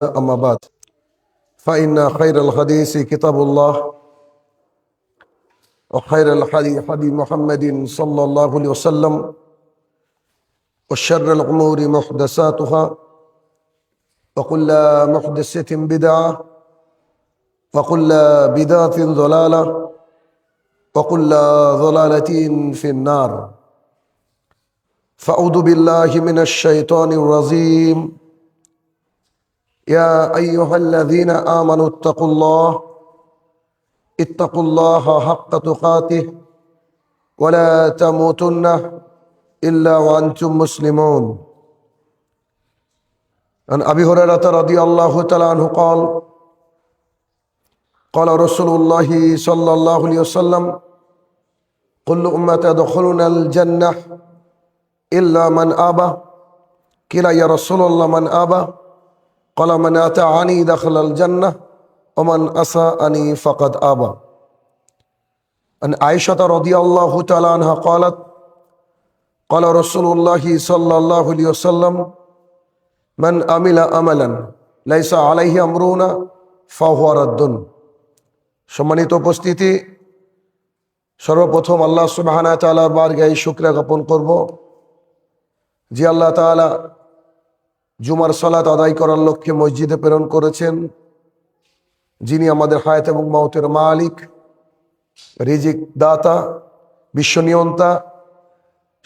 أما بعد فإن خير الحديث كتاب الله وخير الحديث حديث محمد صلى الله عليه وسلم وشر الأمور محدثاتها وكل محدثة بدعة وكل بدعة ضلالة وكل ضلالة في النار فأعوذ بالله من الشيطان الرجيم يا أيها الذين آمنوا اتقوا الله حق تقاته ولا تموتن إلا وأنتم مسلمون. عن أبي هريرة رضي الله تعالى عنه قال رسول الله صلى الله عليه وسلم كل أمة يدخلون الجنة إلا من أبى قيل يا رسول الله من أبى قال من أطاعني دخل الجنة ومن عصاني فقد أبى. عن عائشة رضي الله تعالى عنها قالت قال رسول الله صلى الله عليه وسلم من عمل عملا ليس عليه أمرنا فهو رد. সম্মানিত উপস্থিতি, সর্বপ্রথম আল্লাহ সুবহানাহু ওয়া তাআলার বারগাহে শুকরিয়া জ্ঞাপন করব যে আল্লাহ তাআলা জুমার সালাত আদায় করার লক্ষ্যে মসজিদে প্রেরণ করেছেন, যিনি আমাদের হায়াত এবং মওতের মালিক, রিজিক দাতা, বিশ্বনিয়ন্তা,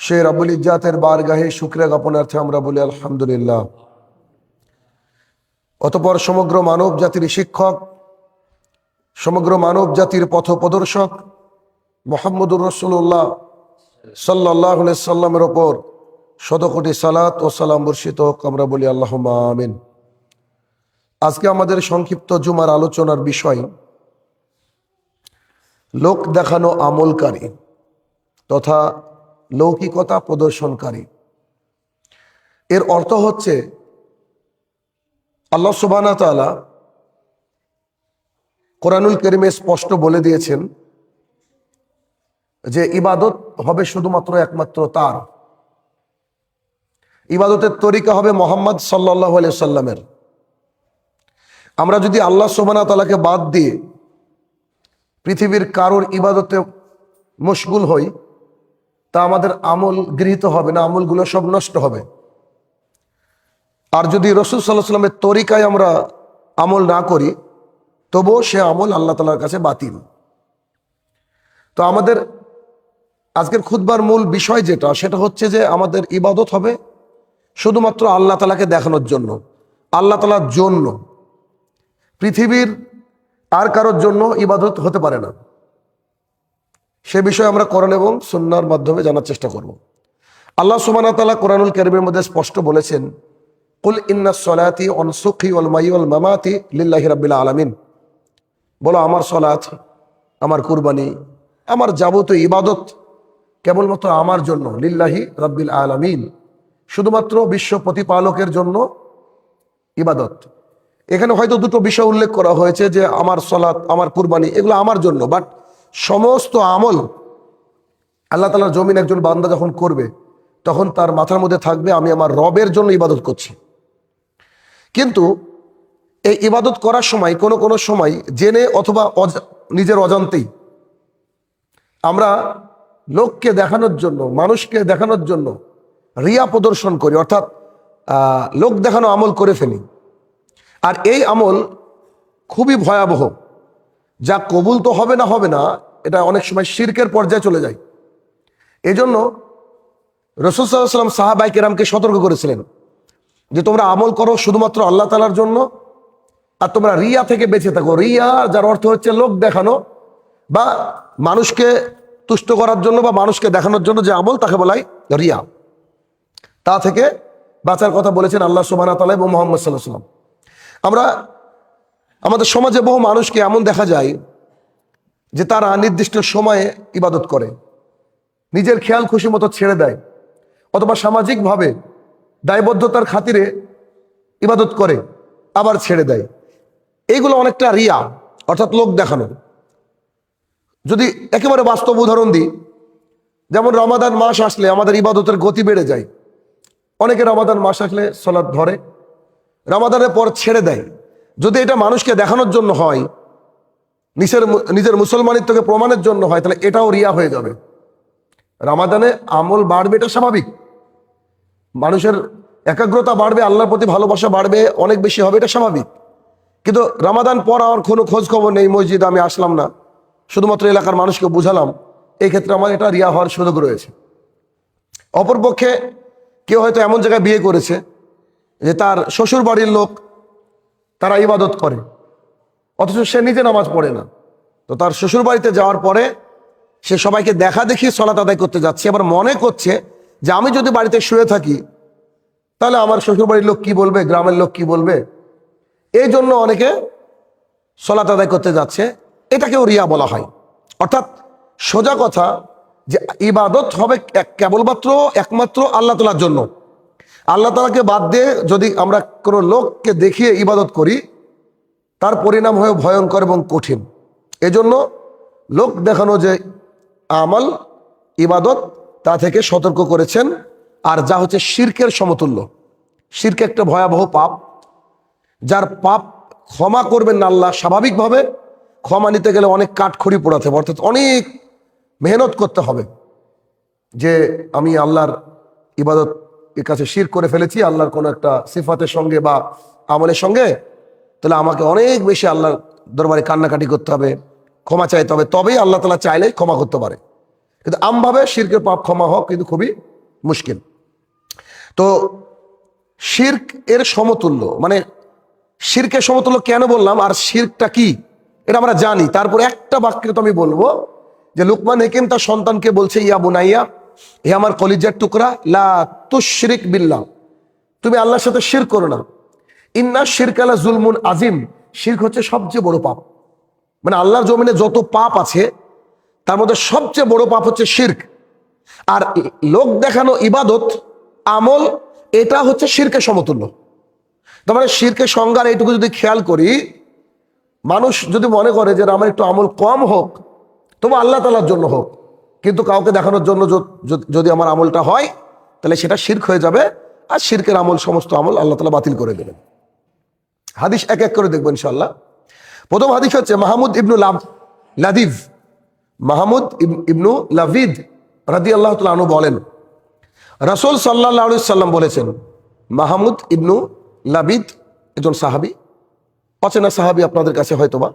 সেই রব্বুল ইজ্জাতের বারগাহে শুকরিয়া জ্ঞাপনার্থে আমরা বলি আলহামদুলিল্লাহ। অতঃপর সমগ্র মানব জাতির শিক্ষক, সমগ্র মানব জাতির পথপ্রদর্শক মুহাম্মদুর রাসূলুল্লাহ সাল্লাল্লাহু আলাইহি সাল্লামের ওপর শতকোটি সালাত ও সালাম বর্ষিত হোক, আমরা বলি আল্লাহুম্মা আমিন। আজকে আমাদের সংক্ষিপ্ত জুমার আলোচনার বিষয় লোক দেখানো আমলকারী তথা লৌকিকতা প্রদর্শনকারী। এর অর্থ হচ্ছে আল্লাহ সুবহানাহু ওয়া তাআলা কোরআনুল কারীমে স্পষ্ট বলে দিয়েছেন যে ইবাদত হবে শুধুমাত্র একমাত্র তার। ইবাদতের তরিকা হবে মুহাম্মদ সাল্লাল্লাহু আলাইহি সাল্লামের। আমরা যদি আল্লাহ সুবহানাহু ওয়া তাআলাকে বাদ দিয়ে পৃথিবীর কারোর ইবাদতে মশগুল হই, তা আমাদের আমল গৃহীত হবে না, আমলগুলো সব নষ্ট হবে। আর যদি রাসূল সাল্লাল্লাহু আলাইহি সাল্লামের তরিকায় আমরা আমল না করি, তবুও সে আমল আল্লাহ তাআলার কাছে বাতিল। তো আমাদের আজকের খুতবার মূল বিষয় যেটা, সেটা হচ্ছে যে আমাদের ইবাদত হবে শুধুমাত্র আল্লাহ তাআলাকে দেখানোর জন্য, আল্লাহ তাআলার জন্য। পৃথিবীর আর কারোর জন্য ইবাদত হতে পারে না। সে বিষয়ে আমরা কোরআন এবং সুন্নাহর মাধ্যমে জানার চেষ্টা করব। আল্লাহ সুবহানাহু ওয়া তাআলা কোরআনুল কারীমের মধ্যে স্পষ্ট বলেছেন, কুল ইন্নাস সালাতি ওয়া নুসুকি ওয়াল মাহি ওয়াল মামাতি লিল্লাহি রাব্বিল আলামিন। বলো আমার সালাত, আমার কুরবানি, আমার যাবতীয় ইবাদত কেবলমাত্র আমার জন্য, লিল্লাহি রাব্বিল আলামিন, শুধুমাত্র বিশ্ব প্রতিপালকের জন্য ইবাদত। এখানে হয়তো দুটো বিষয় উল্লেখ করা হয়েছে যে আমার সালাত, আমার কুরবানি, এগুলো আমার জন্য, বাট সমস্ত আমল আল্লাহ তাআলার জমিন একজন বান্দা যখন করবে, তখন তার মাথার মধ্যে থাকবে আমি আমার রবের জন্য ইবাদত করছি। কিন্তু এই ইবাদত করার সময় কোনো সময় জেনে অথবা নিজের অজান্তেই আমরা লোককে দেখানোর জন্য, মানুষকে দেখানোর জন্য রিয়া প্রদর্শন করি, অর্থাৎ লোক দেখানো আমল করে ফেলি। আর এই আমল খুবই ভয়াবহ, যা কবুল তো হবে না, এটা অনেক সময় শিরকের পর্যায়ে চলে যায়। এই জন্য রাসূল সাল্লাল্লাহু আলাইহি ওয়াসাল্লাম সাহাবায়ে কেরামকে সতর্ক করেছিলেন যে তোমরা আমল করো শুধুমাত্র আল্লাহ তাআলার জন্য, আর তোমরা রিয়া থেকে বেঁচে থাকো। রিয়া যার অর্থ হচ্ছে লোক দেখানো বা মানুষকে তুষ্ট করার জন্য বা মানুষকে দেখানোর জন্য যে আমল, তাকে বলাই রিয়া। তা থেকে বাঁচার কথা বলেছেন আল্লাহ সুবহানাহু ওয়া তাআলা এবং মুহাম্মদ সাল্লাল্লাহু আলাইহি ওয়াসাল্লাম। আমরা আমাদের সমাজে বহু মানুষকে এমন দেখা যায় যে তারা নির্দিষ্ট সময়ে ইবাদত করে, নিজের খেয়াল খুশি মতো ছেড়ে দেয়, অথবা সামাজিকভাবে দায়বদ্ধতার খাতিরে ইবাদত করে আবার ছেড়ে দেয়। এইগুলো অনেকটা রিয়া, অর্থাৎ লোক দেখানো। যদি একেবারে বাস্তব উদাহরণ দিই, যেমন রমাদান মাস আসলে আমাদের ইবাদতের গতি বেড়ে যায়। অনেকে রমাদান মাস আসলে সালাত ধরে, রমাদানের পর ছেড়ে দেয়, যদি এটা মানুষকে দেখানোর জন্য হয়, নিজের নিজের মুসলমানিত্বকে প্রমাণের জন্য হয়, তাহলে এটাও রিয়া হয়ে যাবে। রমাদানে আমল বাড়বে, এটা স্বাভাবিক, মানুষের একাগ্রতা বাড়বে, আল্লাহর প্রতি ভালোবাসা বাড়বে, অনেক বেশি হবে, এটা স্বাভাবিক। কিন্তু রমাদান পর আমার কোনো খোঁজ খবর নেই, মসজিদে আমি আসলাম না, শুধুমাত্র এলাকার মানুষকে বুঝালাম, এই ক্ষেত্রে আমার এটা রিয়া হওয়ার সুযোগ রয়েছে। অপরপক্ষে কেউ হয়তো এমন জায়গায় বিয়ে করেছে যে তার শ্বশুর বাড়ির লোক তারা ইবাদত করে, অথচ সে নিজে নামাজ পড়ে না। তো তার শ্বশুর বাড়িতে যাওয়ার পরে সে সবাইকে দেখা দেখি সালাত আদায় করতে যাচ্ছে, আবার মনে করছে যে আমি যদি বাড়িতে শুয়ে থাকি তাহলে আমার শ্বশুর বাড়ির লোক কি বলবে, গ্রামের লোক কি বলবে, এই জন্য অনেকে সালাত আদায় করতে যাচ্ছে, এটাকেও রিয়া বলা হয়। অর্থাৎ সোজা কথা যে ইবাদত হবে কেবলমাত্র একমাত্র আল্লাহ তাআলার জন্য। আল্লাহ তাআলাকে বাদ দিয়ে যদি আমরা কোনো লোককে দেখিয়ে ইবাদত করি, তার পরিণাম হয়ে ভয়ঙ্কর এবং কঠিন। এজন্য লোক দেখানো যে আমল ইবাদত, তা থেকে সতর্ক করেছেন। আর যা হচ্ছে শিরকের সমতুল্য, শিরক একটা ভয়াবহ পাপ, যার পাপ ক্ষমা করবেন না আল্লাহ। স্বাভাবিকভাবে ক্ষমা নিতে গেলে অনেক কাঠখড়ি পোড়াতে হবে, অর্থাৎ অনেক মেহনত করতে হবে যে আমি আল্লাহর ইবাদত এর কাছে শিরক করে ফেলেছি আল্লাহর কোনো একটা সিফাতের সঙ্গে বা আমলের সঙ্গে, তাহলে আমাকে অনেক বেশি আল্লাহর দরবারে কান্নাকাটি করতে হবে, ক্ষমা চাইতে হবে, তবেই আল্লাহ তাআলা চাইলে ক্ষমা করতে পারে। কিন্তু আমভাবে শিরকের পাপ ক্ষমা হোক কিন্তু খুবই মুশকিল। তো শিরক এর সমতুল্য, মানে শিরকের সমতুল্য কেন বললাম, আর শিরকটা কি এটা আমরা জানি। তারপর একটা বাক্যে তো আমি বলবো যে লুকমান হাকিম তার সন্তানকে বলছে, ইয়া বুনাইয়া, হে আমার কলিজার টুকরা, লা তুশরিক বিল্লাহ, তুমি আল্লাহর সাথে শিরক করো না। ইন্না শিরকা লা যুলমুন আজিম, শিরক হচ্ছে সবচেয়ে বড় পাপ। মানে আল্লাহর জমিনে যত পাপ আছে তার মধ্যে সবচেয়ে বড় পাপ হচ্ছে শিরক। আর লোক দেখানো ইবাদত আমল, এটা হচ্ছে শিরকের সমতুল্য। তার মানে শিরকের সংজ্ঞার এইটুকু যদি খেয়াল করি, মানুষ যদি মনে করে যে আমার একটু আমল কম হোক, তবু আল্লাহ তাআলার জন্য হোক, কিন্তু কাউকে দেখানোর জন্য যদি আমার আমলটা হয়, তাহলে সেটা শিরক হয়ে যাবে। আর শিরকের আমল, সমস্ত আমল আল্লাহ তাআলা বাতিল করে দেবেন। হাদিস এক এক করে দেখবো ইনশাআল্লাহ। প্রথম হাদিস হচ্ছে মাহমুদ ইবনু লাদিভ, মাহমুদ ইবনু লাবিদ রাদিয়াল্লাহু তাআলা আনহু বলেন, রাসূল সাল্লাল্লাহু আলাইহি সাল্লাম বলেছেন, মাহমুদ ইবনু লাবিদ একজন সাহাবী, অচেনা সাহাবী আপনাদের কাছে হয়তোবা,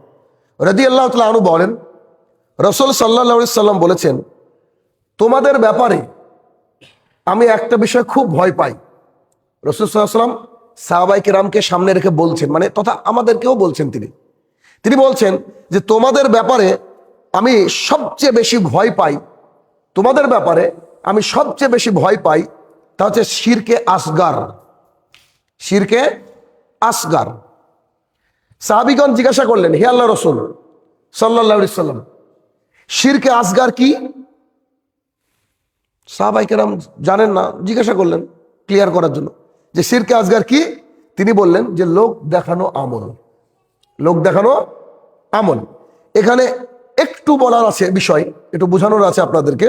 রাদিয়াল্লাহু তাআলা আনহু বলেন, রাসূল সাল্লাল্লাহু আলাইহি সাল্লাম বলেছেন, তোমাদের ব্যাপারে আমি একটা বিষয় খুব ভয় পাই। রাসূল সাল্লাল্লাহু আলাইহি সাল্লাম সাহাবায়ে কেরামকে সামনে রেখে বলছেন, মানে তথা আমাদেরকেও বলছেন, তিনি বলছেন যে তোমাদের ব্যাপারে আমি সবচেয়ে বেশি ভয় পাই, তোমাদের ব্যাপারে আমি সবচেয়ে বেশি ভয় পাই, তা হচ্ছে শিরকে আসগার। শিরকে আসগার। সাহাবীগণ জিজ্ঞাসা করলেন, হে আল্লাহর রাসূল সাল্লাল্লাহু আলাইহি সাল্লাম, শিরকে আসগার কি? সাহাবায়ে কেরাম জানেন না, জিজ্ঞাসা করলেন ক্লিয়ার করার জন্য যে শিরকে আসগার কি। তিনি বললেন যে লোক দেখানো আমল, লোক দেখানো আমল। এখানে একটু বলার আছে, বিষয় একটু বোঝানোর আছে আপনাদেরকে।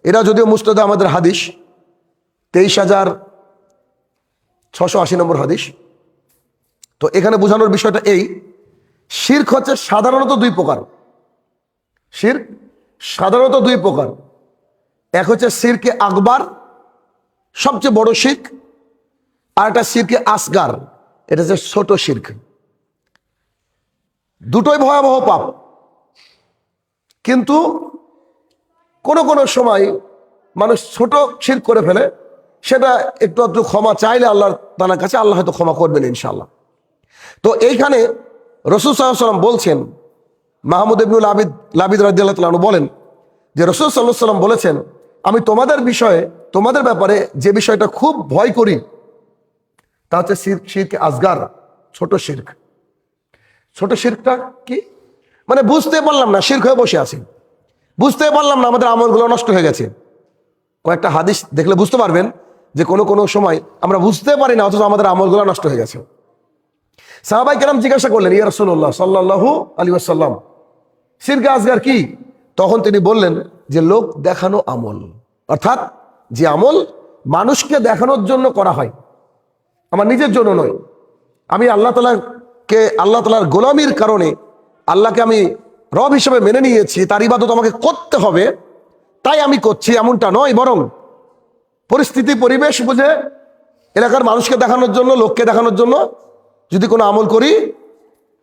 এরা যদিও মুসনাদে আমাদের হাদিস 23,680 নম্বর হাদিস। তো এখানে বোঝানোর বিষয়টা এই, শিরক হচ্ছে সাধারণত দুই প্রকার। শিরক সাধারণত দুই প্রকার, এক হচ্ছে শিরকে আকবার, সবচেয়ে বড় শিরক, আর একটা শিরকে আসগার, এটা হচ্ছে ছোট শিরক। দুটোই ভয়াবহ পাপ, কিন্তু কোনো কোনো সময় মানুষ ছোট শিরক করে ফেলে, সেটা একটু একটু ক্ষমা চাইলে আল্লাহ তাআলার কাছে আল্লাহ হয়তো ক্ষমা করবেন ইনশাআল্লাহ। তো এইখানে রাসূল সাল্লাল্লাহু আলাইহি ওয়াসাল্লাম বলছেন, মাহমুদ ইবনুল লাবিদ রাদিয়াল্লাহু তাআলা আনহু বলেন যে রাসূল সাল্লাল্লাহু আলাইহি ওয়াসাল্লাম বলেছেন, আমি তোমাদের বিষয়ে, তোমাদের ব্যাপারে যে বিষয়টা খুব ভয় করি তা হচ্ছে শিরকে আসগার, ছোট শিরক। ছোট শিরকটা কি? মানে বুঝতে পারলাম না, শিরক হয়ে বসে আছি, বুঝতে পারলাম না আমাদের আমলগুলো নষ্ট হয়ে গেছে। কয়েকটা হাদিস দেখলে বুঝতে পারবেন যে কোনো কোনো সময় আমরা বুঝতে পারি না, অথচ আমাদের আমলগুলো নষ্ট হয়ে গেছে। সাহাবায়ে কেরাম জিজ্ঞাসা করলেন, ইয়া রাসূলুল্লাহ সাল্লাল্লাহু আলাইহি ওয়াসাল্লাম, শিরকে আসগার কি? তখন তিনি বললেন যে লোক দেখানো আমল, অর্থাৎ যে আমল মানুষকে দেখানোর জন্য করা হয়, আমার নিজের জন্য নয়। আমি আল্লাহ তাআলার গোলামির কারণে আল্লাহকে আমি রব হিসেবে মেনে নিয়েছি, তার ইবাদত আমাকে করতে হবে তাই আমি করছি, এমনটা নয়। বরং পরিস্থিতি পরিবেশ বুঝে এলাকার মানুষকে দেখানোর জন্য, লোককে দেখানোর জন্য যদি কোনো আমল করি,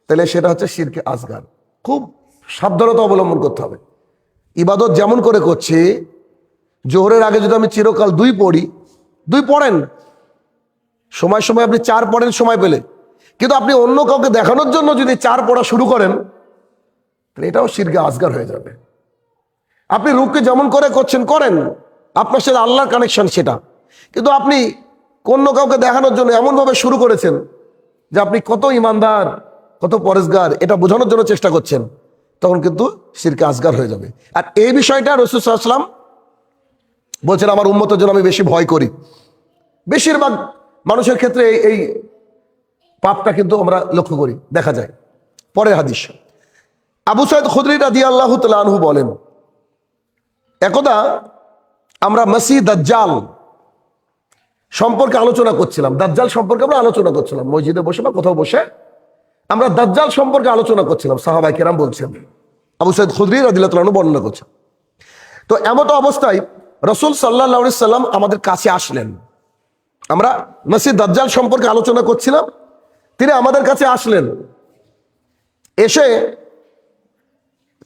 তাহলে সেটা হচ্ছে শিরকে আসগার। খুব সাবধানতা অবলম্বন করতে হবে। ইবাদত যেমন করে করছি, জোহরের আগে যদি আমি চিরকাল 2 পড়ি, 2 পড়েন, সময় সময় আপনি 4 পড়েন সময় পেলে, কিন্তু আপনি অন্য কাউকে দেখানোর জন্য যদি 4 পড়া শুরু করেন, তাহলে এটাও শিরকে আসগার হয়ে যাবে। আপনি রুককে যেমন করে করছেন করেন, আপনার সাথে আল্লাহর কানেকশন সেটা, কিন্তু আপনি অন্য কাউকে দেখানোর জন্য এমনভাবে শুরু করেছেন যে আপনি কত ইমানদার, কত পরেজগার, এটা বোঝানোর জন্য চেষ্টা করছেন, তখন কিন্তু শিরকে আসগার হয়ে যাবে। আর এই বিষয়টা রাসূল সাল্লাল্লাহু আলাইহি ওয়াসাল্লাম বলছেন, আমার উম্মতের জন্য আমি বেশি ভয় করি। বেশিরভাগ মানুষের ক্ষেত্রে এই পাপটা কিন্তু আমরা লক্ষ্য করি, দেখা যায়। পরের হাদিস, আবু সাঈদ খুদরি রাদিয়াল্লাহু তাআলা আনহু বলেন, একদা আমরা মসিহ দাজ্জাল সম্পর্কে আলোচনা করছিলাম। দাজ্জাল সম্পর্কে আমরা আলোচনা করছিলাম, মসজিদে বসে বা কোথাও বসে আমরা দাজ্জাল সম্পর্কে আলোচনা করছিলাম। সাহাবায়ে কেরাম বলছেন, আবু সাঈদ খুদরি রাদিয়াল্লাহু তাআলা আনহু বর্ণনা করছেন। তো এমত অবস্থায় রাসূল সাল্লাল্লাহু আলাইহি সাল্লাম আমাদের কাছে আসলেন। আমরা মসিহ দাজ্জাল সম্পর্কে আলোচনা করছিলাম, তিনি আমাদের কাছে আসলেন। এসে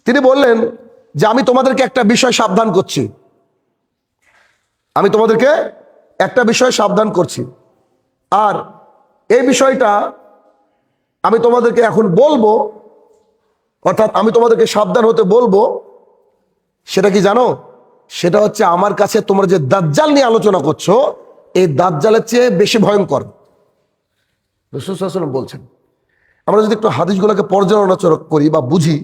তিনি বললেন যে আমি তোমাদেরকে একটা বিষয় সাবধান করছি, আমি তোমাদেরকে একটা বিষয় সাবধান করছি, আর এই বিষয়টা আমি তোমাদেরকে এখন বলবো, অর্থাৎ আমি তোমাদেরকে সাবধান হতে বলবো। সেটা কি জানো? সেটা হচ্ছে আমার কাছে তোমরা যে দাজ্জাল নিয়ে আলোচনা করছো, এই দাজ্জালের চেয়ে বেশি ভয়ঙ্কর। রাসূল সাল্লাল্লাহু আলাইহি ওয়াসাল্লাম বলছেন। আমরা যদি একটু হাদিসগুলোকে পর্যালোচনা করি বা বুঝি,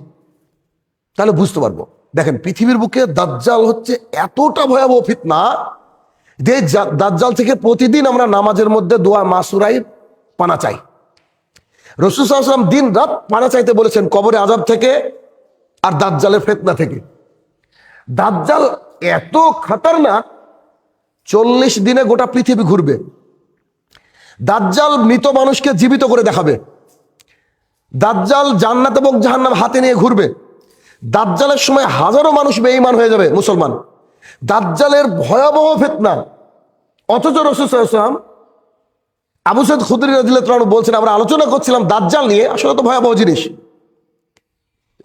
তাহলে বুঝতে পারবো। দেখেন, পৃথিবীর বুকে দাজ্জাল হচ্ছে এতটা ভয়াবহ ফিতনা যে দাজ্জাল থেকে প্রতিদিন আমরা নামাজের মধ্যে দোয়া মাসুরাই পানা চাই। রাসূল সাল্লাল্লাহু আলাইহি ওয়াসাল্লাম দিন রাত পানা চাইতে বলেছেন, কবরে আযাব থেকে আর দাজ্জালের ফিতনা থেকে। দাজ্জাল এত খতরনাক, 40 দিনে গোটা পৃথিবী ঘুরবে। দাজ্জাল মৃত মানুষকে জীবিত করে দেখাবে। দাজ্জাল জান্নাত এবং জাহান্নাম হাতে নিয়ে ঘুরবে। দাজ্জালের সময় হাজারো মানুষ বেঈমান হয়ে যাবে, মুসলমান। দাজ্জালের ভয়াবহ ফিতনা, অথচ রাসূল সাল্লাল্লাহু আলাইহি ওয়াসাল্লাম আবু সাঈদ খুদরি রাদিয়াল্লাহু আনহু বলছেন, আমরা আলোচনা করছিলাম দাজ্জাল নিয়ে। আসলে তো ভয়াবহ জিনিস,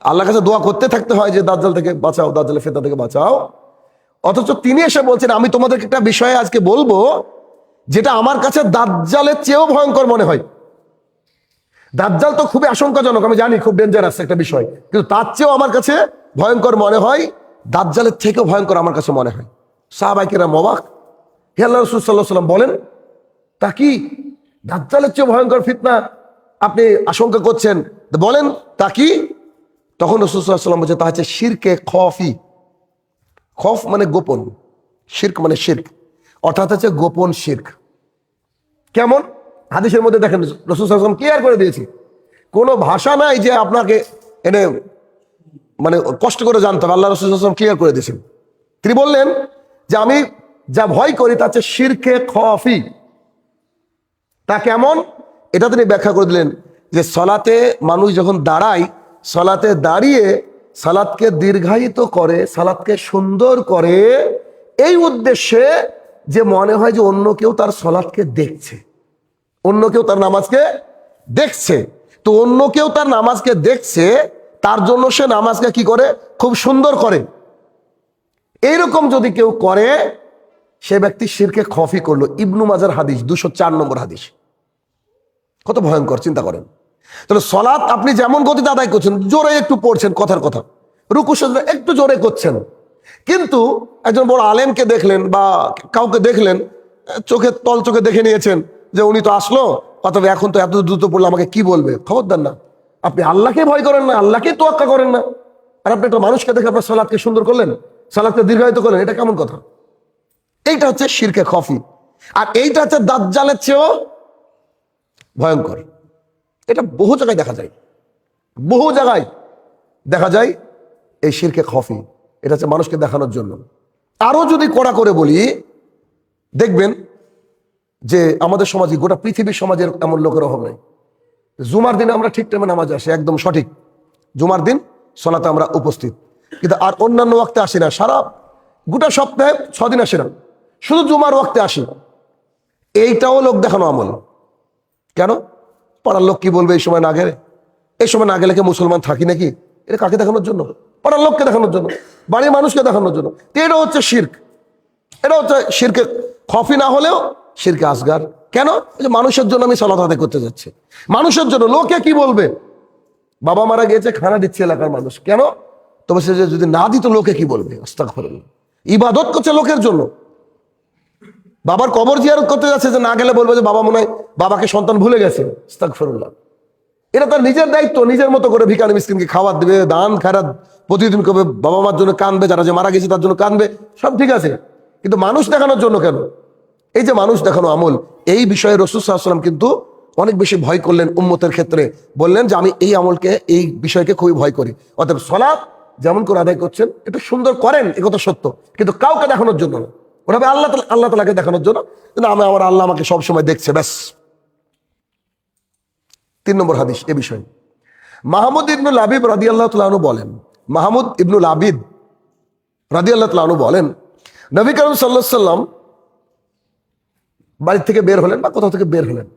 আল্লাহর কাছে দোয়া করতে থাকতে হয় যে দাজ্জাল থেকে বাঁচাও, দাজ্জালের ফিতনা থেকে বাঁচাও। অথচ তিনি এসে বলছেন, আমি তোমাদেরকে একটা বিষয়ে আজকে বলবো যেটা আমার কাছে দাজ্জালের চেয়েও ভয়ঙ্কর মনে হয়। দাজ্জাল তো খুবই আশঙ্কাজনক, আমি জানি খুব ডেঞ্জারাস একটা বিষয়, কিন্তু তার চেয়েও আমার কাছে ভয়ঙ্কর মনে হয়, দাজ্জালের থেকেও ভয়ঙ্কর আমার কাছে মনে হয়। সাহাবায়ে কেরাম অবাক, হে আল্লাহর রাসূল সাল্লাল্লাহু আলাইহি ওয়াসাল্লাম বলেন, তা কি দাজ্জালের চেয়ে ভয়ঙ্কর ফিতনা আপনি আশঙ্কা করছেন, বলেন তা কি? তখন রাসূল সাল্লাল্লাহু আলাইহি ওয়াসাল্লাম বলছে, তা হচ্ছে শিরকে খফি। খফ মানে গোপন, শিরক মানে শিরক, অর্থাৎ হচ্ছে গোপন শিরক। কেমন? হাদিসের মধ্যে দেখেন রাসূল সাল্লাল্লাহু আলাইহি ওয়াসাল্লাম ক্লিয়ার করে দিয়েছে, কোনো ভাষা নাই যে আপনাকে এনে মানে কষ্ট করে জানতে হবে। আল্লাহ রাসূল সাল্লাল্লাহু আলাইহি ওয়াসাল্লাম ক্লিয়ার করে দিয়েছেন। তিনি বললেন যে আমি যা ভয় করি তা হচ্ছে শিরকে খফি। তা কেমন? এটা তিনি ব্যাখ্যা করে দিলেন যে সালাতে মানুষ যখন দাঁড়ায়, সালাতে দাঁড়িয়ে সালাতকে দীর্ঘায়িত করে, সালাতকে সুন্দর করে, এই উদ্দেশ্যে যে মনে হয় যে অন্য কেউ তার সালাতকে দেখছে, অন্য কেউ তার নামাজকে দেখছে। তো অন্য কেউ তার নামাজকে দেখছে, তার জন্য সে নামাজকে কি করে? খুব সুন্দর করে। এইরকম যদি কেউ করে, সে ব্যক্তি শিরকে খফি করলো। ইবনু মাজার হাদিস, 204 নম্বর হাদিস। কত ভয়ঙ্কর, চিন্তা করেন। তাহলে সালাত আপনি যেমন গতিতে আদায় করছেন, জোরে একটু পড়ছেন, কথার কথা, রুকু সিজদা একটু জোরে করছেন, কিন্তু একজন বড় আলেমকে দেখলেন বা কাউকে দেখলেন, চোখে তল চোখে দেখে নিয়েছেন যে উনি তো আসলো, অথবা এখন তো এত দ্রুত পড়লে আমাকে কি বলবে। খবরদার না, আপনি আল্লাহকে ভয় করেন না, আল্লাহকে তোয়াক্কা করেন না, আর আপনি একটা মানুষকে দেখে আপনার সালাতকে সুন্দর করলেন, সালাতকে দীর্ঘায়িত করলেন, এটা কেমন কথা? এইটা হচ্ছে শিরকে খফি। আর এইটা হচ্ছে দাজ্জালের চেয়েও ভয়ঙ্কর। এটা বহু জায়গায় দেখা যায়, বহু জায়গায় দেখা যায় এই শিরকে খফি। এটা হচ্ছে মানুষকে দেখানোর জন্য। আরো যদি কড়া করে বলি, দেখবেন যে আমাদের সমাজে, গোটা পৃথিবীর সমাজের এমন লোকের অভাব নেই। জুমার দিনে আমরা ঠিক টাইমে নামাজ আসি, একদম সঠিক, জুমার দিন সলাতে আমরা উপস্থিত, কিন্তু আর অন্যান্য ওয়াক্তে আসি না। সারা গোটা সপ্তাহে 6 দিন আসি না, শুধু জুমার ওয়াক্তে আসি। এইটাও লোক দেখানো আমল। কেন? পাড়ার লোক কি বলবে এই সময় না গেলে? এই সময় না গেলে কি মুসলমান থাকি নাকি? এটা কাকে দেখানোর জন্য? পাড়ার লোককে দেখানোর জন্য, বাড়ির মানুষকে দেখানোর জন্য। এটা হচ্ছে শিরক, এটা হচ্ছে শিরকে খফি না হলেও শিরকে আসগার। কেন? যে মানুষের জন্য আমি সালাত আদায় করতে যাচ্ছি, মানুষের জন্য। লোকে কি বলবে? বাবা মারা গিয়েছে, খানা দিচ্ছে এলাকার মানুষ, কেন? তবে সে যদি না দিত লোকে কি বলবে? আস্তাগফিরুল্লাহ। ইবাদত করছে লোকের জন্য। বাবার কবর জিয়ারত করতে যাচ্ছে, যে না গেলে বলবে যে বাবা মনে হয় বাবাকে সন্তান ভুলে গেছে। আস্তাগফিরুল্লাহ। এটা তার নিজের দায়িত্ব, নিজের মতো করে ভিখারি মিসকিনকে খাবার দেবে, দান খায়রাত প্রতিদিন করবে, বাবা মার জন্য কাঁদবে, যারা যে মারা গেছে তার জন্য কাঁদবে, সব ঠিক আছে। কিন্তু মানুষ দেখানোর জন্য কেন? এই যে মানুষ দেখানো আমল, এই বিষয়ে রাসূল সাল্লাল্লাহু আলাইহি ওয়াসাল্লাম কিন্তু অনেক বেশি ভয় করলেন উম্মতের ক্ষেত্রে। বললেন যে আমি এই আমলকে, এই বিষয়কে খুবই ভয় করি। অতএব সালাত যেমন করে আদায় করছেন এটা সুন্দর করেন, এ কথা সত্য, কিন্তু কাউকে দেখানোর জন্য না। ওটা আল্লাহ তাআলাকে দেখানোর জন্য, কিন্তু আমার আল্লাহ আমাকে সবসময় দেখছে, ব্যাস। 3 নম্বর হাদিস এ বিষয়ে। মাহমুদ ইবনুল লাবিব রাদিয়াল্লাহু তাআলা আনহু বলেন, মাহমুদ ইবনুল লাবিব রাদিয়াল্লাহু তাআলা আনহু বলেন, নবী করিম সাল্লাল্লাহু আলাইহি ওয়াসাল্লাম বাড়ি থেকে বের হলেন বা কোথাও থেকে বের হলেন,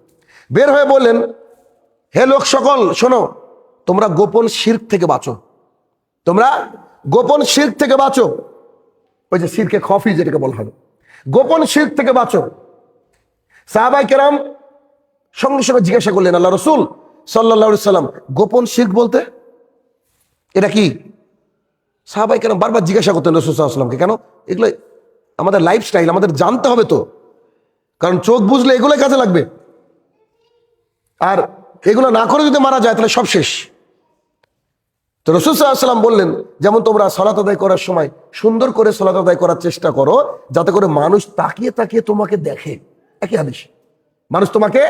বের হয়ে বললেন, হে লোক সকল শোনো, তোমরা গোপন শিরক থেকে বাঁচো, তোমরা গোপন শিরক থেকে বাঁচো। ওই যে শিরকে খফি যেটাকে বলা হয়, গোপন শিরক থেকে বাঁচো। সাহাবায়ে কেরাম সঙ্গে সঙ্গে জিজ্ঞাসা করলেন, আল্লাহ রাসূল সাল্লাল্লাহু আলাইহি সাল্লাম, গোপন শিরক বলতে এটা কি? সাহাবায়ে কেরাম বারবার জিজ্ঞাসা করতেন রাসূল সাল্লাল্লাহু আলাইহি ওয়াসাল্লামকে, কেন? এগুলো আমাদের লাইফস্টাইল, আমাদের জানতে হবে তো, কারণ চোখ বুঝলে এগুলোই কাজে লাগবে। আর এগুলো না করে যদি মারা যায় তাহলে সব শেষ। তো রাসূল সাল্লাল্লাহু আলাইহি ওয়াসাল্লাম বললেন, যেমন তোমরা সালাত আদায় করার সময় সুন্দর করে সালাত আদায় করার চেষ্টা করো, যাতে করে মানুষ তাকিয়ে তাকিয়ে তোমাকে দেখে। একই হাদিস, মানুষ তোমাকে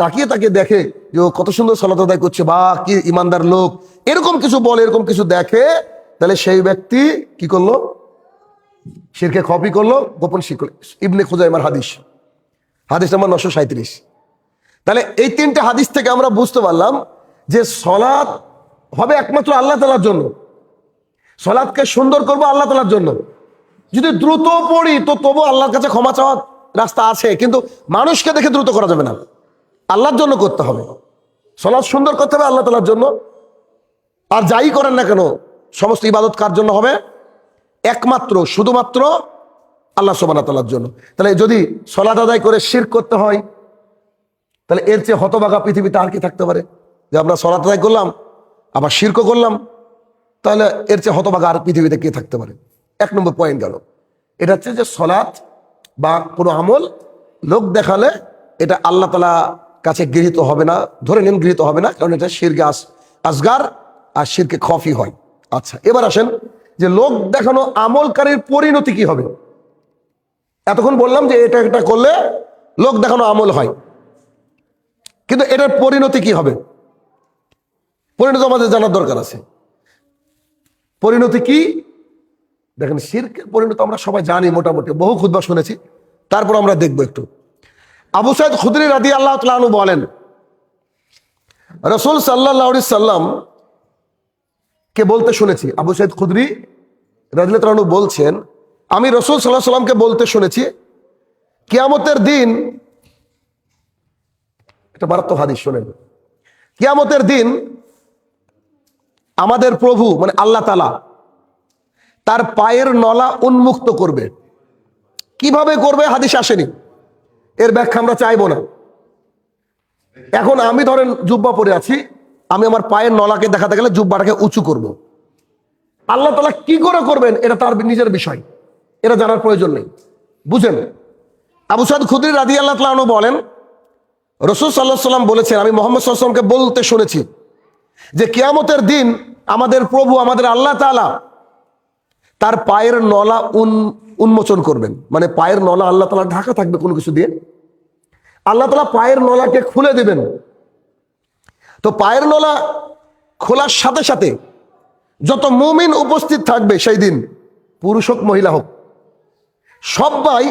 তাকিয়ে তাকিয়ে দেখে যে ও কত সুন্দর সালাত আদায় করছে, বা কি ইমানদার লোক, এরকম কিছু বলে, এরকম কিছু দেখে, তাহলে সেই ব্যক্তি কি করলো? শিরকে খফি করলো, গোপন শিরক করলো। ইবনে খুজাইমার হাদিস, হাদিস নাম্বার 937। তাহলে এই 3টে হাদিস থেকে আমরা বুঝতে পারলাম যে সালাত হবে একমাত্র আল্লাহ তাআলার জন্য। সালাতকে সুন্দর করবো আল্লাহ তাআলার জন্য। যদি দ্রুত পড়ি তো তবু আল্লাহর কাছে ক্ষমা চাওয়ার রাস্তা আছে, কিন্তু মানুষকে দেখে দ্রুত করা যাবে না, আল্লাহর জন্য করতে হবে। সালাত সুন্দর করতে হবে আল্লাহ তাআলার জন্য। আর যাই করেন না কেন, সমস্ত ইবাদত কার জন্য হবে? একমাত্র শুধুমাত্র আল্লাহ সুবহানাহু ওয়া তাআলার জন্য। তাহলে যদি সালাত আদায় করে শিরক করতে হয়, তাহলে এর চেয়ে হতভাগা পৃথিবীতে আর কি থাকতে পারে? যে আমরা সালাত আদায় করলাম আবার শিরকও করলাম, তাহলে এর চেয়ে হতভাগা আর পৃথিবীতে কে থাকতে পারে? 1 নম্বর পয়েন্ট গেল। এটা হচ্ছে যে সালাত বা কোনো আমল লোক দেখালে এটা আল্লাহ তাআলা কাছে গৃহীত হবে না, ধরে নেন গৃহীত হবে না, কারণ এটা শিরকে আসগার আর শিরকে খফি হয়। আচ্ছা, এবার আসেন যে লোক দেখানো আমলকারীর পরিণতি কি হবে। এতক্ষণ বললাম যে এটা এটা করলে লোক দেখানো আমল হয়, কিন্তু এটার পরিণতি কি হবে? পরিণতি আমাদের জানার দরকার আছে। পরিণতি কি? দেখেন, শিরকের পরিণতি আমরা সবাই জানি, মোটামুটি বহু খুতবা শুনেছি, তারপর আমরা দেখবো একটু। আবু সাঈদ খুদরি রাদিয়াল্লাহু তাআলা আনহু বলেন, রাসূল সাল্লাল্লাহু আলাইহি সাল্লাম কে বলতে শুনেছি, আবু সাঈদ খুদরি রাদিয়াল্লাহু তাআলা আনহু বলছেন, আমি রাসূল সাল্লাল্লাহু আলাইহি সাল্লামকে বলতে শুনেছি, কিয়ামতের দিন, একটা মারাত্মক হাদিস শোনেন, কিয়ামতের দিন আমাদের প্রভু মানে আল্লাহ তাআলা তার পায়ের নলা উন্মুক্ত করবে। কিভাবে করবে হাদিস আসেনি, এর ব্যাখ্যা আমরা চাইবো না। এখন আমি ধরেন জুব্বা পরে আছি, আমি আমার পায়ের নলাকে দেখাতে গেলে জুব্বাটাকে উঁচু করব। আল্লাহ তাআলা কি করে করবেন এটা তার নিজের বিষয়, এটা জানার প্রয়োজন নেই, বুঝেন। আবু সাঈদ খুদরি রাদিয়াল্লাহু তাআলা আনহু বলেন, রাসূল সাল্লাল্লাহু আলাইহি ওয়াসাল্লাম বলেছেন, আমি মুহাম্মদ সাল্লাল্লাহু আলাইহি ওয়াসাল্লামকে বলতে শুনেছি যে কিয়ামতের দিন আমাদের প্রভু আমাদের আল্লাহ তাআলা তার পায়ের নলা উন্মোচন করবেন। মানে পায়ের নলা আল্লাহ তাআলা ঢাকা থাকবে কোনো কিছু দিয়ে, আল্লাহ তাআলা পায়ের নলাকে খুলে দেবেন। তো পায়ের নলা খোলার সাথে সাথে যত মুমিন উপস্থিত থাকবে সেই দিন, পুরুষ হোক মহিলা হোক, সবাই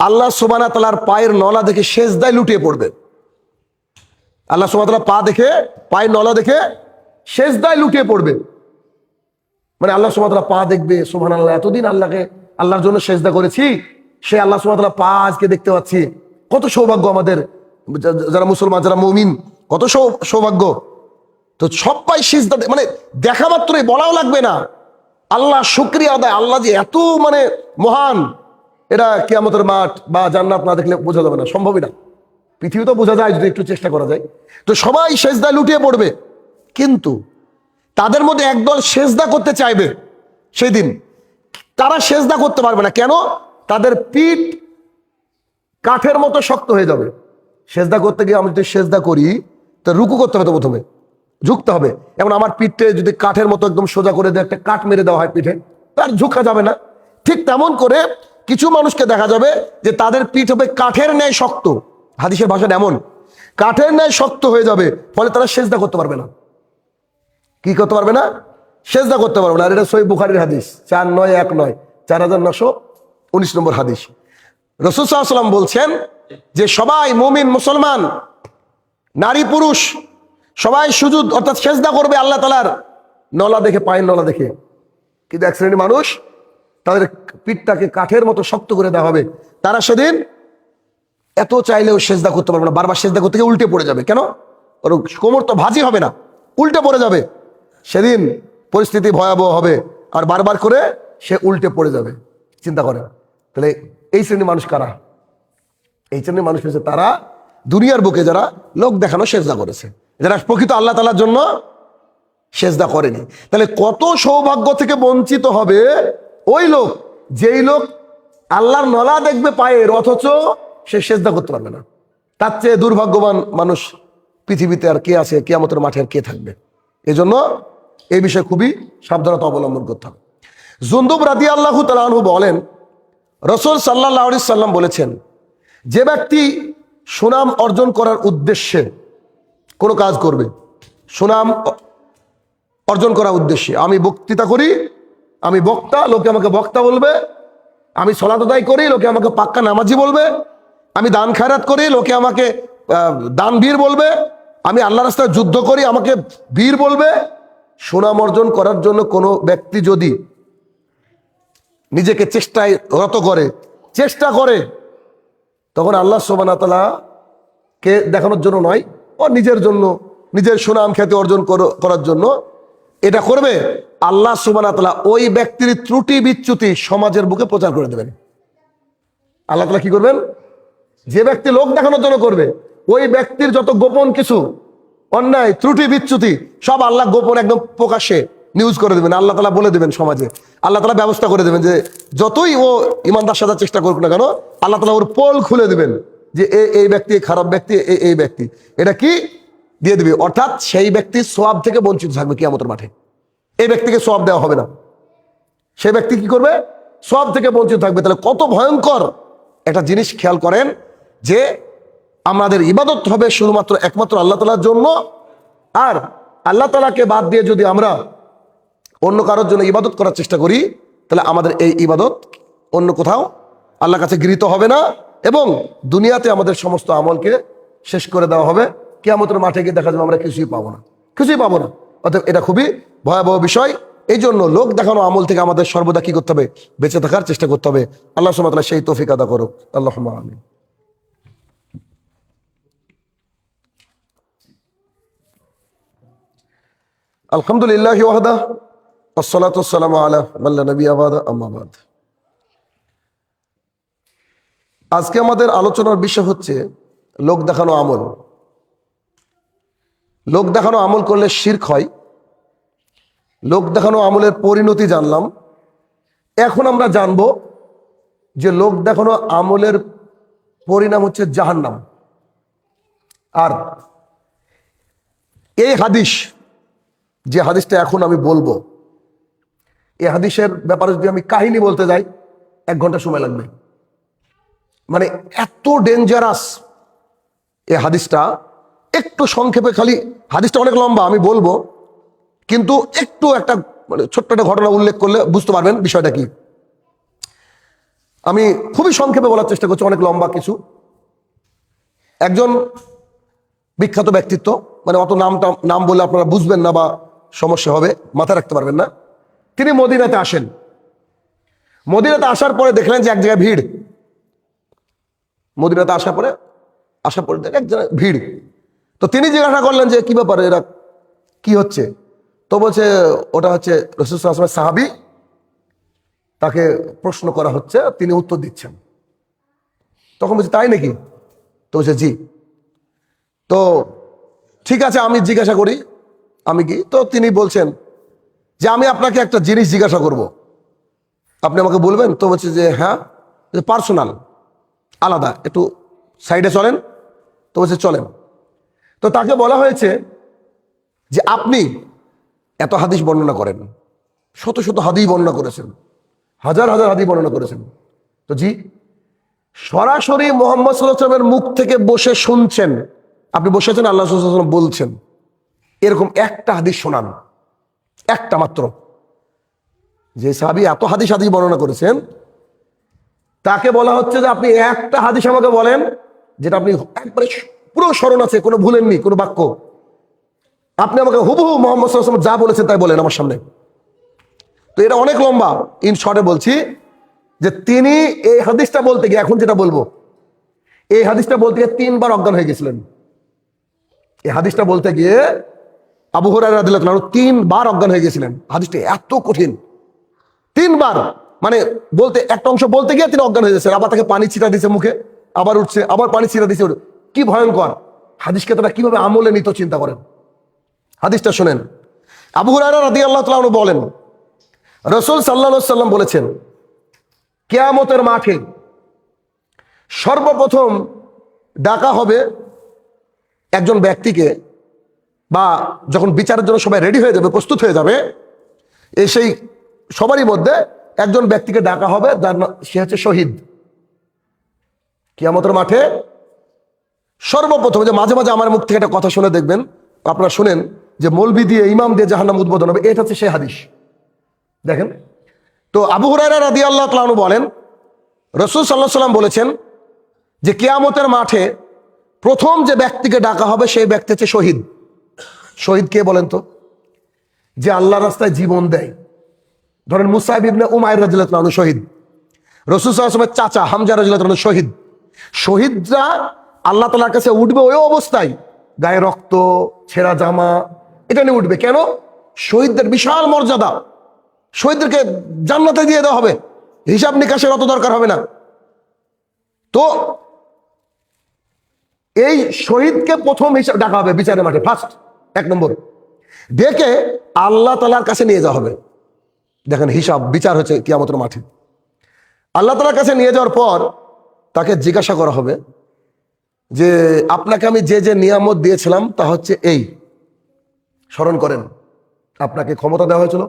আল্লাহ সুবহানাহু ওয়া তাআলার পায়ের নলা দেখে সেজদায় লুটিয়ে পড়বে। আল্লাহ সুবহানাহু ওয়া তাআলা পা দেখে, পায়ের নলা দেখে সেজদায় লুটিয়ে পড়বে। মানে আল্লাহ সুবহানাহু ওয়া তাআলা পা দেখবে, সুবহানাল্লাহ, এতদিন আল্লাহর জন্য সেজদা করেছি, সে আল্লাহ সুবহানাহু ওয়া তাআলা পা আজকে দেখতে পাচ্ছি। কত সৌভাগ্য আমাদের, যারা মুসলমান, যারা মুমিন, কত সৌভাগ্য। তো সবাই সিজদা, মানে দেখা মাত্রই, বলাও লাগবে না, আল্লাহ শুকরিয়া আদায়, আল্লাহ যে এত মানে মহান, এটা কিয়ামতের মাঠ বা জান্নাত না দেখলে বোঝা যাবে না, সম্ভবই না। পৃথিবীতেও বোঝা যায় যদি একটু চেষ্টা করা যায়। তো সবাই সেজদায় লুটিয়ে পড়বে, কিন্তু তাদের মধ্যে একদল সেজদা করতে চাইবে সেই দিন, তারা সেজদা করতে পারবে না। কেন? তাদের পিঠ কাঠের মতো শক্ত হয়ে যাবে। সেজদা করতে গিয়ে আমি যদি সেজদা করি, তো রুকু করতে হবে, তো প্রথমে ঝুঁকতে হবে। এবং আমার পিঠে যদি কাঠের মতো একদম সোজা করে দিয়ে একটা কাঠ মেরে দেওয়া হয় পিঠে, তার ঝুঁকা যাবে না। ঠিক তেমন করে কিছু মানুষকে দেখা যাবে যে তাদের পিঠ হবে কাঠের ন্যায় শক্ত। হাদিসের ভাষাটা এমন, কাঠের ন্যায় শক্ত হয়ে যাবে, ফলে তারা সেজদা করতে পারবে না। কি করতে পারবে না? সেজদা করতে পারবে না। আর এটা সহিহ বুখারীর হাদিস 4919, 4919 নম্বর হাদিস। রাসূল সাল্লাল্লাহু আলাইহি ওয়াসাল্লাম বলছেন যে সবাই মুমিন মুসলমান, নারী পুরুষ সবাই সুজুদ অর্থাৎ সেজদা করবে আল্লাহ তাআলার নলা দেখে, পায়ের নলা দেখে। কিন্তু এক শ্রেণীর মানুষ, তাদের পিঠটাকে কাঠের মতো শক্ত করে দেওয়া হবে, তারা সেদিন এত চাইলেও সেজদা করতে পারবে না। বারবার সেজদা করতে গিয়ে উল্টে পড়ে যাবে। কেন? ওর কোমর তো ভাঁজি হবে না, উল্টে পড়ে যাবে। সেদিন পরিস্থিতি ভয়াবহ হবে, আর বারবার করে সে উল্টে পড়ে যাবে। চিন্তা করেন তাহলে এই শ্রেণীর মানুষ কারা? এই শ্রেণীর মানুষ হচ্ছে তারা দুনিয়ার বুকে যারা লোক দেখানো সেজদা করেছে, যারা প্রকৃত আল্লাহ তাআলার জন্য সেজদা করেনি। তাহলে কত সৌভাগ্য থেকে বঞ্চিত হবে ওই লোক, যেই লোক আল্লাহর নলা দেখবে পায়ের, অথচ সে সেজদা করতে পারবে না। তার চেয়ে দুর্ভাগ্যবান মানুষ পৃথিবীতে আর কে আছে? কিয়ামতের মাঠে আর কে থাকবে? এজন্য এই বিষয়ে খুবই সাবধানতা অবলম্বন করতে হবে। জুনদুব রাদিয়াল্লাহু তাআলা আনহু বলেন, রাসূল সাল্লাল্লাহু আলাইহি সাল্লাম বলেছেন, যে ব্যক্তি সুনাম অর্জন করার উদ্দেশ্যে কোনো কাজ করবে, সুনাম অর্জন করার উদ্দেশ্যে, আমি বক্তৃতা করি, আমি বক্তা, লোকে আমাকে বক্তা বলবে, আমি সালাত আদায় করি, লোকে আমাকে পাক্কা নামাজি বলবে, আমি দান খায়রাত করি, লোকে আমাকে দানবীর বলবে, আমি আল্লাহর রাস্তায় যুদ্ধ করি, আমাকে বীর বলবে। সুনাম অর্জন করার জন্য কোনো ব্যক্তি যদি নিজেকে চেষ্টায় রত করে, চেষ্টা করে, তখন আল্লাহ সুবহানাহু ওয়া তাআলা কে দেখানোর জন্য নয়, ও নিজের জন্য, নিজের সুনাম খ্যাতি অর্জন করার জন্য এটা করবে, আল্লাহ সুবহানাহু ওয়া তাআলা ওই ব্যক্তির ত্রুটি বিচ্যুতি সমাজের বুকে প্রচার করে দেবেন। আল্লাহ তাআলা কি করবেন? যে ব্যক্তি লোক দেখানোর জন্য করবে, ওই ব্যক্তির যত গোপন কিছু অন্যায় ত্রুটি বিচ্যুতি সব আল্লাহ গোপন একদম প্রকাশ্যে নিউজ করে দেবেন। আল্লাহ তাআলা বলে দেবেন সমাজে, আল্লাহ তাআলা ব্যবস্থা করে দেবেন যে যতই ও ইমানদার সাজার চেষ্টা করুক না কেন, আল্লাহ তাআলা ওর পোল খুলে দেবেন যে এই ব্যক্তি খারাপ ব্যক্তি, এই ব্যক্তি, এটা কি দিয়ে দিবে। অর্থাৎ সেই ব্যক্তি সওয়াব থেকে বঞ্চিত থাকবে কিয়ামতের মাঠে। এই ব্যক্তিকে সওয়াব দেওয়া হবে না, সেই ব্যক্তি কি করবে? সওয়াব থেকে বঞ্চিত থাকবে। তাহলে কত ভয়ঙ্কর একটা জিনিস খেয়াল করেন, যে আমাদের ইবাদত হবে শুধুমাত্র একমাত্র আল্লাহ তাআলার জন্য, আর আল্লাহ তাআলাকে বাদ দিয়ে যদি আমরা অন্য কারোর জন্য ইবাদত করার চেষ্টা করি, তাহলে আমাদের এই ইবাদত অন্য কোথাও আল্লাহর কাছে গৃহীত হবে না, এবং দুনিয়াতে আমাদের সমস্ত আমলকে শেষ করে দেওয়া হবে। কিয়ামতের মাঠে গিয়ে দেখা যাবে আমরা কিছুই পাবো না, কিছুই পাবো না। অতএব এটা খুবই ভয়াবহ বিষয়। এই জন্য লোক দেখানো আমল থেকে আমাদের সর্বদা কি করতে হবে? বেঁচে থাকার চেষ্টা করতে হবে। আল্লাহ সুবহানাহু ওয়া তাআলা সেই তৌফিক আদা করুক। আল্লাহুম্মা আমিন। আলহামদুলিল্লাহি ওয়াহদা, আসসালাতু ওয়াসসালামু আলা মান লা নাবিয়্যা বা'দা, আম্মা বা'দ। আজকে আমাদের আলোচনার বিষয় হচ্ছে লোক দেখানো আমল। লোক দেখানো আমল করলে শিরক হয়। লোক দেখানো আমলের পরিণতি জানলাম। এখন আমরা জানবো যে লোক দেখানো আমলের পরিণাম হচ্ছে জাহান্নাম। আর এই হাদিস, যে হাদিসটা এখন আমি বলবো, এই হাদিসের ব্যাপারে যদি আমি কাহিনী বলতে যাই 1 ঘন্টা সময় লাগবে। মানে এত ডেঞ্জারাস এই হাদিসটা। একটু সংক্ষেপে, খালি হাদিসটা অনেক লম্বা, আমি বলবো, কিন্তু একটু একটা মানে ছোট্ট একটা ঘটনা উল্লেখ করলে বুঝতে পারবেন বিষয়টা কি। আমি খুবই সংক্ষেপে বলার চেষ্টা করছি, অনেক লম্বা কিছু। একজন বিখ্যাত ব্যক্তিত্ব, মানে অত নাম বলে আপনারা বুঝবেন না বা সমস্যা হবে, মাথায় রাখতে পারবেন না। তিনি মদিনাতে আসেন। মদিনাতে আসার পরে দেখলেন যে এক জায়গায় ভিড়। মদিনাতে আসার পরে এক জায়গায় ভিড়। তো তিনি জিজ্ঞাসা করলেন যে কি ব্যাপারে, এরা কি হচ্ছে? তো বলছে ওটা হচ্ছে রাসূল সাল্লাল্লাহু আলাইহি ওয়াসাল্লামের সাহাবী, তাকে প্রশ্ন করা হচ্ছে, তিনি উত্তর দিচ্ছেন। তখন বলছে তাই নাকি? তো বলছে জি। তো ঠিক আছে, আমি জিজ্ঞাসা করি আমি কি। তো তিনি বলছেন যে আমি আপনাকে একটা জিনিস জিজ্ঞাসা করব, আপনি আমাকে বলবেন? তো বলছে যে হ্যাঁ, পার্সোনাল, আলাদা, একটু সাইডে চলেন। তো বলছে চলেন। তো তাকে বলা হয়েছে যে আপনি এত হাদিস বর্ণনা করেন, শত শত হাদিস বর্ণনা করেছেন, হাজার হাজার হাদিস বর্ণনা করেছেন। তো জি। সরাসরি মুহাম্মদ সাল্লাল্লাহু আলাইহি ওয়াসাল্লামের মুখ থেকে বসে শুনছেন, আপনি বসেছেন, আল্লাহ সাল্লাল্লাহু আলাইহি ওয়াসাল্লাম বলছেন, এরকম একটা হাদিস শোনান, একটা মাত্র। যে সাহাবী এত হাদিস বর্ণনা করেছেন, তাকে বলা হচ্ছে যে আপনি একটা হাদিস আমাকে বলেন যেটা আপনি একবারে পুরো স্মরণ আছে, কোনো ভুলেননি কোনো বাক্য, আপনি আমাকে হুবহু মুহাম্মদ সাল্লাল্লাহু আলাইহি ওয়াসাল্লাম যা বলেছেন তাই বলেন আমার সামনে। তো এটা অনেক লম্বা, ইন শর্টে বলছি যে তিনি এই হাদিসটা বলতে গিয়ে, এখন যেটা বলবো, এই হাদিসটা বলতে গিয়ে 3 বার অজ্ঞান হয়ে গেছিলেন। এই হাদিসটা বলতে গিয়ে আবু হুরায়রা রাদিয়াল্লাহু আনহু 3 বার অজ্ঞান হয়ে গেছিলেন। হাদিসটা এত কঠিন, 3 বার, মানে বলতে একটা অংশ বলতে গিয়ে তিনি অজ্ঞান হয়ে যাচ্ছেন, আবার তাকে পানি ছিটা দিছে মুখে, আবার উঠছে, আবার পানি ছিটা দিছে। কি ভয়ঙ্কর! হাদিসকে তারা কিভাবে আমলে নিত চিন্তা করেন। হাদিসটা শুনেন। আবু হুরায়রা রাদিয়াল্লাহু তাআলা আনহু বলেন, রাসূল সাল্লাল্লাহু আলাইহি ওয়াসাল্লাম বলেছেন, কিয়ামতের মাঠে সর্বপ্রথম ডাকা হবে একজন ব্যক্তিকে, বা যখন বিচারের জন্য সবাই রেডি হয়ে যাবে, প্রস্তুত হয়ে যাবে, সেই সবারই মধ্যে একজন ব্যক্তিকে ডাকা হবে, যার সে হচ্ছে শহীদ। কিয়ামতের মাঠে সর্বপ্রথম, যে মাঝে মাঝে আমার মুখ থেকে একটা কথা শুনে দেখবেন, আপনারা শুনেন যে মৌলবি দিয়ে, ইমাম দিয়ে জাহান্নাম উদ্বোধন হবে, এটা হচ্ছে সেই হাদিস। দেখেন তো আবু হুরায়রা রাদিয়াল্লাহু তাআলা আনহু বলেন, রাসূল সাল্লাল্লাহু আলাইহি ওয়াসাল্লাম বলেছেন যে কিয়ামতের মাঠে প্রথম যে ব্যক্তিকে ডাকা হবে সেই ব্যক্তি হচ্ছে শহীদ। শহীদ কে বলেন তো? যে আল্লাহর রাস্তায় জীবন দেয়। ধরেন মুসাইব ইবনে উমাইর রাদিয়াল্লাহু আনহু শহীদ, রাসূল সাল্লাল্লাহু আলাইহি ওয়াসাল্লামের চাচা হামজা রাদিয়াল্লাহু আনহু শহীদ। শহীদরা আল্লাহ তাআলার কাছে উঠবে ওই অবস্থায়, গায়ে রক্ত, ছেঁড়া জামা, এটা নিয়ে উঠবে। কেন? শহীদদের বিশাল মর্যাদা, শহীদদেরকে জান্নাতে দিয়ে দেওয়া হবে, হিসাব নিকাশের অত দরকার হবে না। তো এই শহীদকে প্রথম হিসাব ডাকা হবে বিচারের মাঠে, ফার্স্ট, 1 নম্বর ডেকে আল্লাহ তাআলার কাছে নিয়ে যাওয়া হবে। দেখেন হিসাব, বিচার হচ্ছে কিয়ামতের মাঠে। আল্লাহ তাআলার কাছে নিয়ে যাওয়ার পর তাকে জিজ্ঞাসা করা হবে যে আপনাকে আমি যে যে নিয়ামত দিয়েছিলাম তা হচ্ছে এই, স্মরণ করেন। আপনাকে ক্ষমতা দেওয়া হয়েছিল,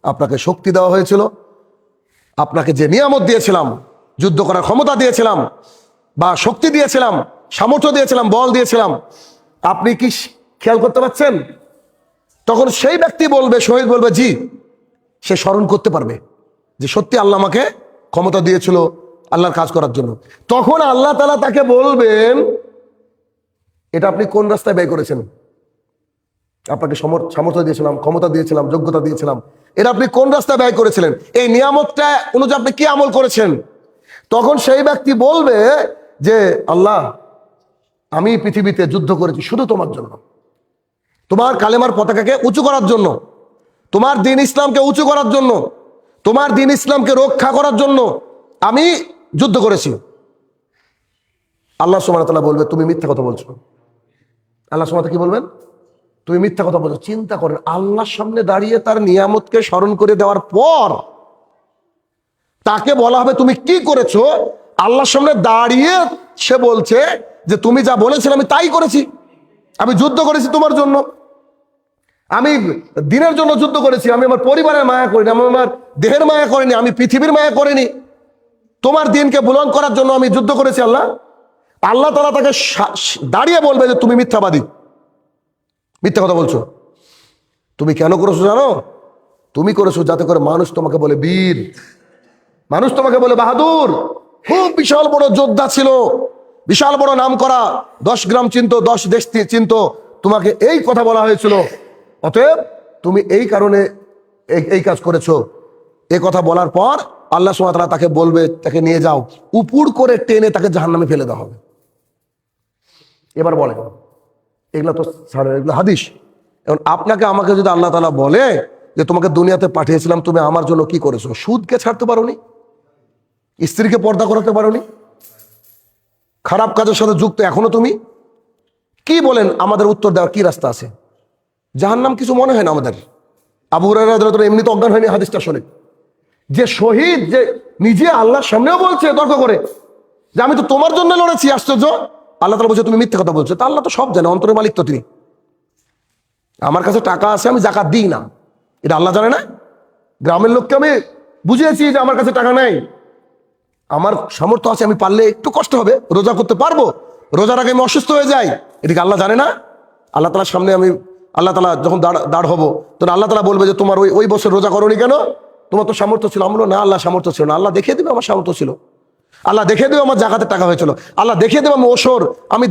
আপনাকে শক্তি দেওয়া হয়েছিল, আপনাকে যে নিয়ামত দিয়েছিলাম, যুদ্ধ করার ক্ষমতা দিয়েছিলাম, বা শক্তি দিয়েছিলাম, সামর্থ্য দিয়েছিলাম, বল দিয়েছিলাম, আপনি কি খেয়াল করতে পারছেন? তখন সেই ব্যক্তি বলবে, শহীদ বলবে জি। সে স্মরণ করতে পারবে যে সত্যি আল্লাহ আমাকে ক্ষমতা দিয়েছিল আল্লাহর কাজ করার জন্য। তখন আল্লাহ তাআলা তাকে বলবেন, এটা আপনি কোন রাস্তায় ব্যয় করেছেন? আপনাকে সামর্থ্য দিয়েছিলাম, ক্ষমতা দিয়েছিলাম, যোগ্যতা দিয়েছিলাম, এটা আপনি কোন রাস্তায় ব্যয় করেছিলেন? এই নিয়ামতটা অনুযায়ী আপনি কি আমল করেছেন? তখন সেই ব্যক্তি বলবে যে আল্লাহ, আমি পৃথিবীতে যুদ্ধ করেছি শুধু তোমার জন্য, তোমার কালেমার পতাকাকে উঁচু করার জন্য, তোমার দ্বীন ইসলামকে উঁচু করার জন্য, তোমার দ্বীন ইসলামকে রক্ষা করার জন্য আমি যুদ্ধ করেছি। আল্লাহ সুবহানাহু ওয়া তাআলা বলবে তুমি মিথ্যা কথা বলছো। আল্লাহ সুবহানাহু ওয়া তাআলা কি বলবেন? তুমি মিথ্যা কথা বলছো। চিন্তা করেন, আল্লাহর সামনে দাঁড়িয়ে তার নিয়ামতকে স্মরণ করে দেওয়ার পর তাকে বলা হবে তুমি কি করেছো। আল্লাহর সামনে দাঁড়িয়ে সে বলছে যে তুমি যা বলেছিলে আমি তাই করেছি, আমি যুদ্ধ করেছি তোমার জন্য, আমি দ্বীনের জন্য যুদ্ধ করেছি, আমি আমার পরিবারের মায়া করিনি, আমি আমার দেহের মায়া করিনি, আমি পৃথিবীর মায়া করিনি, তোমার দ্বীনকে বুলন্দ করার জন্য আমি যুদ্ধ করেছি। আল্লাহ তাআলা তাকে দাঁড়িয়ে বলবে যে তুমি মিথ্যাবাদী, মিথ্যা কথা বলছো। তুমি কেন করেছো জানো? তুমি করেছো যাতে করে মানুষ তোমাকে বলে বীর, মানুষ তোমাকে বলে বাহাদুর, খুব বিশাল বড় যোদ্ধা ছিল, বিশাল বড় নাম করা, 10 গ্রাম চিনতো, 10 দেশ চিনতো, তোমাকে এই কথা বলা হয়েছিল, অতএব তুমি এই কারণে এই কাজ করেছো। এই কথা বলার পর আল্লাহ সুবহানাহু ওয়া তাআলা তাকে বলবে, তাকে নিয়ে যাও, উপুড় করে টেনে তাকে জাহান্নামে ফেলে দেওয়া হবে। এবার বলেন, এগুলো তো এগুলো হাদিস। এখন আপনাকে আমাকে যদি আল্লাহ তাআলা বলে যে তোমাকে দুনিয়াতে পাঠিয়েছিলাম, তুমি আমার জন্য কি করেছো? সুদকে ছাড়তে পারোনি, স্ত্রীকে পর্দা করাতে পারোনি, খারাপ কাজের সাথে যুক্ত এখনো তুমি, কি বলেন? আমাদের উত্তর দেওয়ার কি রাস্তা আছে? জাহান্নাম কিছু মনে হয় না আমাদের। আবু হুরায়রা রাদিয়াল্লাহু আনহু এমনি তো অজ্ঞান হয়নি হাদিসটা শুনে, যে শহীদ, যে নিজে আল্লাহর সামনেও বলছে তর্ক করে যে আমি তো তোমার জন্য লড়েছি। আশ্চর্য, আল্লাহ তাআলা বলছে তুমি মিথ্যা কথা বলছো। তা আল্লাহ তো সব জানে, অন্তরের মালিক তো তিনি। আমার কাছে টাকা আছে, আমি যাকাত দিই না, এটা আল্লাহ জানে না? গ্রামের লোককে আমি বুঝিয়েছি যে আমার কাছে টাকা নাই, আমার সামর্থ্য আছে, আমি পারলে একটু কষ্ট হবে, রোজা করতে পারবো, রোজার আগে আমি অসুস্থ হয়ে যাই, এদিকে আল্লাহ জানে না? আল্লাহ তাআলার সামনে আমি, আল্লাহ তাআলা যখন দাঁড় হবো, তখন আল্লাহ তাআলা বলবে যে তোমার ওই বছর রোজা করোনি কেন? তোমার তো সামর্থ্য ছিল। আমরা না, আল্লাহ সামর্থ্য ছিল না। আল্লাহ দেখিয়ে দেবে আমার সামর্থ্য ছিল, আল্লাহ দেখিয়ে দেবে আমার জাকাতের টাকা হয়েছিল, আল্লাহ দেখিয়ে দেবে আমি ওষর, আমি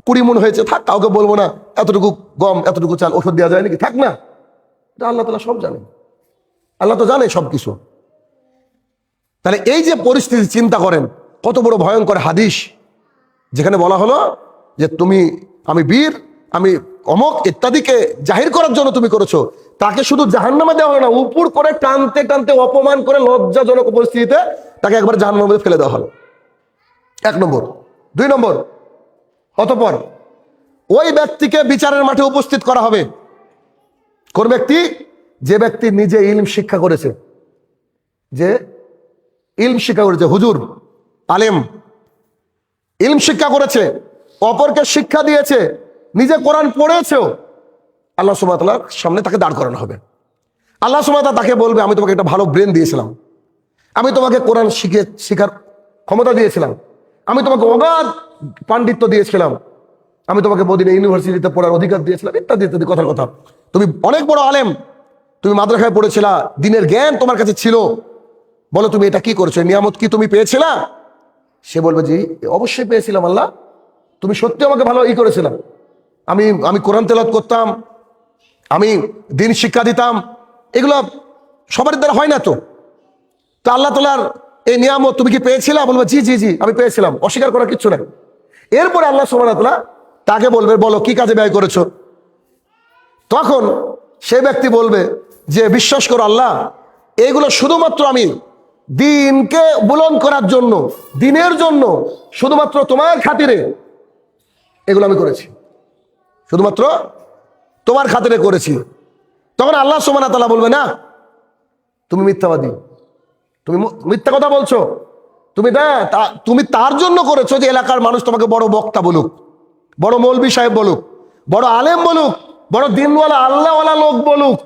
20 মণ হয়েছে, থাক, কাউকে বলবো না, এতটুকু গম, এতটুকু চাল, ওষুধ দেওয়া যায় নাকি, থাক না। এটা আল্লাহ তাআলা সব জানে, আল্লাহ তো জানে সবকিছু। তাহলে এই যে পরিস্থিতি চিন্তা করেন, কত বড় ভয়ঙ্কর হাদিস, যেখানে বলা হলো যে আমি বীর, আমি অমক ইত্যাদিকে জাহির করার জন্য তুমি করেছো, তাকে শুধু জাহান্নামে দেওয়া হলো না, উপর করে টানতে টানতে অপমান করে লজ্জাজনক পরিস্থিতিতে তাকে একবার জাহান্নামে ফেলে দেওয়া হলো। 1 নম্বর। 2 নম্বর, অতঃপর ওই ব্যক্তিকে বিচারের মাঠে উপস্থিত করা হবে। কোন ব্যক্তি? যে ব্যক্তি নিজে ইলম শিক্ষা করেছে, যে ইলম শিক্ষা করেছে, হুজুর আলেম, ইলম শিক্ষা করেছে, অপরকে শিক্ষা দিয়েছে, নিজে কোরআন পড়েছেও, আল্লাহ সুবহানাহু ওয়া তাআলার সামনে তাকে দাঁড় করানো হবে। আল্লাহ সুবহানাহু ওয়া তাআলা তাকে বলবে আমি তোমাকে একটা ভালো ব্রেন দিয়েছিলাম, আমি তোমাকে কোরআন শিখার ক্ষমতা দিয়েছিলাম, আমি তোমাকে অগাধ পাণ্ডিত্য দিয়েছিলাম, আমি তোমাকে মদিনা ইউনিভার্সিটিতে পড়ার অধিকার দিয়েছিলাম, ইত্যাদি ইত্যাদি কথার কথা। তুমি অনেক বড় আলেম, তুমি মাদ্রাসায় পড়েছিলা, দিনের জ্ঞান তোমার কাছে ছিল, বলো তুমি এটা কি করেছো? নিয়ামত কি তুমি পেয়েছিলা? সে বলবে জি অবশ্যই পেয়েছিলাম আল্লাহ, তুমি সত্যি আমাকে ভালো করেছিলাম, আমি কোরআন তেলাওয়াত করতাম, আমি দিন শিক্ষা দিতাম, এগুলো সবার দ্বারা হয় না। তো আল্লাহ তাআলার এই নিয়ামত তুমি কি পেয়েছিলা? বলবে জি জি জি আমি পেয়েছিলাম, অস্বীকার করার কিচ্ছু নাই। এরপরে আল্লাহ সুবহানাহু ওয়া তাআলা তাকে বলবে বলো কি কাজে ব্যয় করেছো? তখন সে ব্যক্তি বলবে যে বিশ্বাস করো আল্লাহ, এইগুলো শুধুমাত্র আমি দিনকে বুলন্দ করার জন্য, দিনের জন্য, শুধুমাত্র তোমার খাতিরে এগুলো আমি করেছি, শুধুমাত্র তোমার খাতিরে করেছি। তখন আল্লাহ সুবহানাহু ওয়া তাআলা বলবে না, তুমি মিথ্যাবাদী, তুমি মিথ্যা কথা বলছো, তুমি তার জন্য করেছো যে এলাকার মানুষ তোমাকে বড় বক্তা বলুক, বড় মৌলবী সাহেব বলুক, বড় আলেম বলুক, বড় দিনওয়ালা আল্লাহওয়ালা লোক বলুক,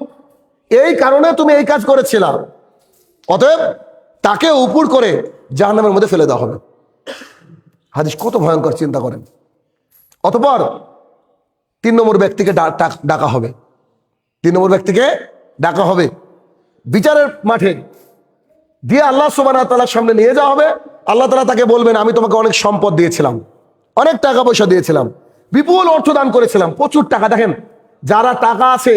এই কারণে তুমি এই কাজ করেছিলা। অতএব তাকে উপর করে জাহান্নামের মধ্যে ফেলে দেওয়া হবে। হাদিস কত ভয়ঙ্কর, চিন্তা করেন। অতঃপর 3 নম্বর ব্যক্তিকে ডাকা হবে। 3 নম্বর ব্যক্তিকে ডাকা হবে বিচারের মাঠে দিয়ে আল্লাহ সুবহানাহু ওয়া তাআলার সামনে নিয়ে যাওয়া হবে। আল্লাহ তাআলা তাকে বলবেন আমি তোমাকে অনেক সম্পদ দিয়েছিলাম, অনেক টাকা পয়সা দিয়েছিলাম, বিপুল অর্থ দান করেছিলাম, প্রচুর টাকা। দেখেন, যারা টাকা আছে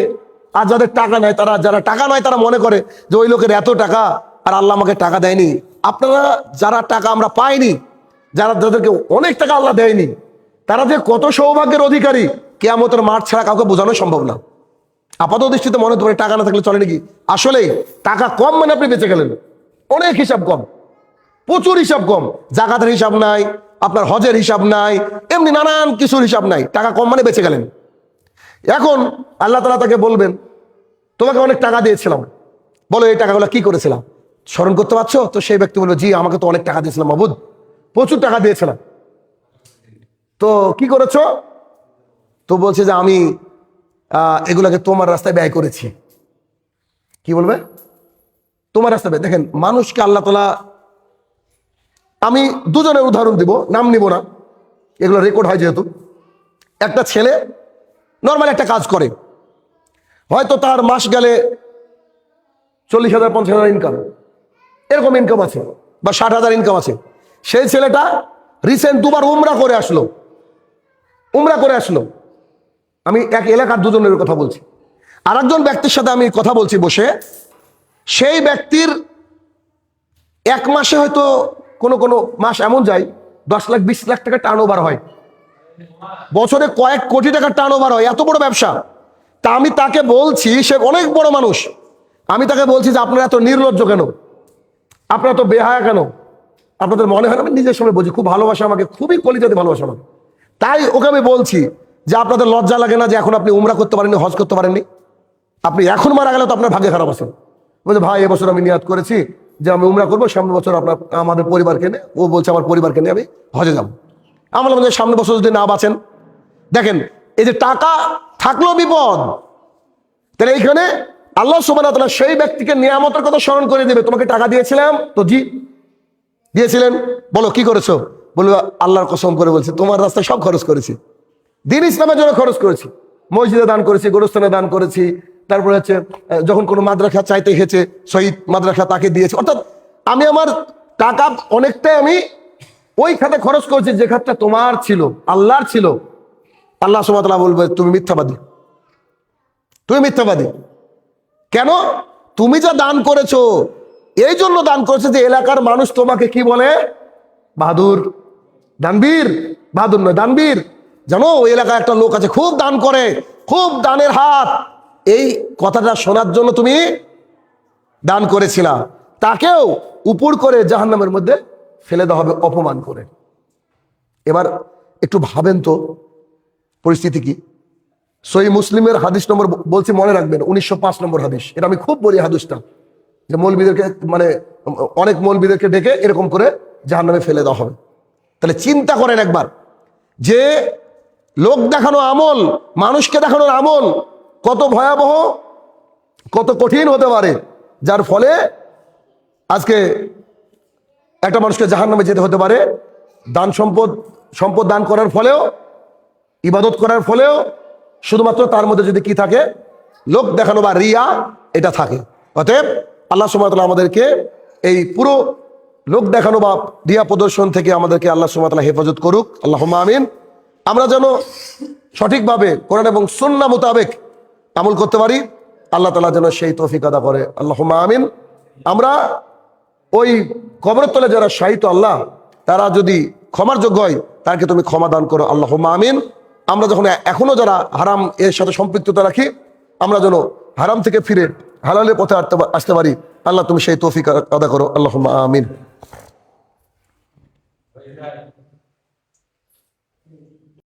আর যাদের টাকা নাই, যারা টাকা নয় তারা মনে করে যে ওই লোকের এত টাকা আর আল্লাহ আমাকে টাকা দেয়নি। আপনারা যারা টাকা আমরা পাইনি, যাদেরকে অনেক টাকা আল্লাহ দেয়নি, তারা যে কত সৌভাগ্যের অধিকারী, কিয়ামতের মাঠ ছাড়া কাউকে বোঝানো সম্ভব না। আপাত দৃষ্টিতে মনে হতে পারে টাকা না থাকলে চলে নাকি, আসলে টাকা কম মানে আপনি বেঁচে গেলেন। অনেক হিসাব কম, প্রচুর হিসাব কম, জাকাতের হিসাব নাই, আপনার হজের হিসাব নাই, এমনি নানান কিছুর হিসাব নাই, টাকা কম মানে বেঁচে গেলেন। এখন আল্লাহ তাআলা তাকে বলবেন তোমাকে অনেক টাকা দিয়েছিলাম, বলো এই টাকাগুলো কি করেছিলাম, স্মরণ করতে পারছো? তো সেই ব্যক্তি বলবে জি আমাকে তো অনেক টাকা দিয়েছিলাম মাবুদ, প্রচুর টাকা দিয়েছিলাম। তো কি করেছো? তো বলছে যে আমি এগুলাকে তোমার রাস্তায় ব্যয় করেছি। কি বলবে? তোমার রাস্তায় ব্যয়। দেখেন, মানুষকে আল্লাহ তাআলা, আমি দুজনের উদাহরণ দিব, নাম নিব না, এগুলো রেকর্ড হয় যেহেতু। একটা ছেলে নর্মাল একটা কাজ করে, হয়তো তার মাস গেলে 40,000 50,000 ইনকাম, এরকম ইনকাম আছে, বা 60,000 ইনকাম আছে। সেই ছেলেটা রিসেন্ট 2বার উমরা করে আসলো। আমি এক এলাকার দুজনের কথা বলছি। আর একজন ব্যক্তির সাথে আমি কথা বলছি বসে, সেই ব্যক্তির 1 মাসে হয়তো কোনো কোনো মাস এমন যায় 10 লাখ 20 লাখ টাকা টার্নওভার হয়, বছরে কয়েক কোটি টাকার টার্নওভার হয়, এত বড় ব্যবসা। তা আমি তাকে বলছি, সে অনেক বড় মানুষ, আমি তাকে বলছি যে আপনারা এত নির্লজ্জ কেন, আপনারা তো বেহায়া কেন, আপনাদের মনে হয় না? আমি নিজের সময় বলছি, খুব ভালোবাসা আমাকে, খুবই কলিজাতে ভালোবাসা আমাকে। তাই ওকে আমি বলছি যে আপনাদের লজ্জা লাগে না যে এখন আপনি উমরা করতে পারেননি, হজ করতে পারেননি? আপনি এখন মারা গেলে তো আপনার ভাগ্যে খারাপ আছেন। বলছে ভাই এবছর আমি নিয়াত করেছি যে আমি উমরা করবো, সামনে বছর আপনার আমাদের পরিবারকে নিয়ে, ও বলছে আমার পরিবারকে নিয়ে আমি হজে যাবো। আমরা বললাম যে সামনে বছর যদি না বাঁচেন, দেখেন এই যে টাকা থাকলো বিপদ, তাহলে এইখানে আল্লাহ সুবহানাহু ওয়া তাআলা সেই ব্যক্তিকে নিয়ামতের কথা স্মরণ করে দেবে। তোমাকে টাকা দিয়েছিলাম তো, জি দিয়েছিলেন, বলো কি করেছো? বলবে আল্লাহর কসম করে বলছে তোমার রাস্তায় সব খরচ করেছি, দিন ইসলামের জন্য খরচ করেছি, মসজিদে দান করেছি, গোরস্থানে দান করেছি, তারপরে হচ্ছে যখন কোনো মাদ্রাসা চাইতে হেছে শহীদ মাদ্রাসা তাকে দিয়েছি। অর্থাৎ আমি আমার টাকা অনেকটাই আমি ওই খাতে খরচ করেছি যে খাতটা তোমার ছিল, আল্লাহর ছিল। আল্লাহ সুবহানাহু ওয়া তাআলা বলবে তুমি মিথ্যাবাদী, তুমি মিথ্যাবাদী। কেন? তুমি যা দান করেছো এই জন্য দান করেছো যে এলাকার মানুষ তোমাকে কি বলে? বাহাদুর, দানবীর। বাহাদুর নয়, দানবীর। জানো ওই এলাকায় একটা লোক আছে খুব দান করে, খুব দানের হাত, এই কথাটা শোনার জন্য তুমি দান করেছিলা। তাকেও উপর করে জাহান্নামের মধ্যে ফেলে দেওয়া হবে অপমান করে। এবার একটু ভাবেন তো পরিস্থিতি কি। সহিহ মুসলিমের হাদিস নম্বর বলছি, মনে রাখবেন 1905 নম্বর হাদিস। এটা আমি খুব বলি হাদিসটা, যে মৌলবীদেরকে মানে অনেক মৌলবীদেরকে ডেকে এরকম করে জাহান্নামে ফেলে দেওয়া হবে। তাহলে চিন্তা করেন একবার, যে লোক দেখানো আমল, মানুষকে দেখানোর আমল কত ভয়াবহ, কত কঠিন হতে পারে, যার ফলে আজকে একটা মানুষকে জাহান্নামে যেতে হতে পারে। দান সম্পদ দান করার ফলেও, ইবাদত করার ফলেও শুধুমাত্র তার মধ্যে যদি কি থাকে? লোক দেখানো বা রিয়া, এটা থাকে। অতএব আল্লাহ সুবহানাহু ওয়া তাআলা আমাদেরকে এই পুরো লোক দেখানো বা রিয়া প্রদর্শন থেকে আমাদেরকে আল্লাহ সুবহানাহু ওয়া তাআলা হেফাজত করুক, আল্লাহুম্মা আমিন। আমরা যেন সঠিকভাবে কোরআন এবং সুন্নাহ মোতাবেক আমল করতে পারি, আল্লাহ তাআলা যেন সেই তৌফিক আদা করে, আল্লাহুম্মা আমিন। আমরা ওই কবরের তলে যারা শাহিত আল্লাহ, তারা যদি ক্ষমার যোগ্য হয় তাকে তুমি ক্ষমা দান করো, আল্লাহুম্মা আমিন। আমরা যখন এখনো যারা হারাম এর সাথে সম্পৃক্ততা রাখি, আমরা যেন হারাম থেকে ফিরে হালালের পথে আসতে পারি, আল্লাহ তুমি সেই তৌফিক আদা করো, আল্লাহুম্মা আমিন।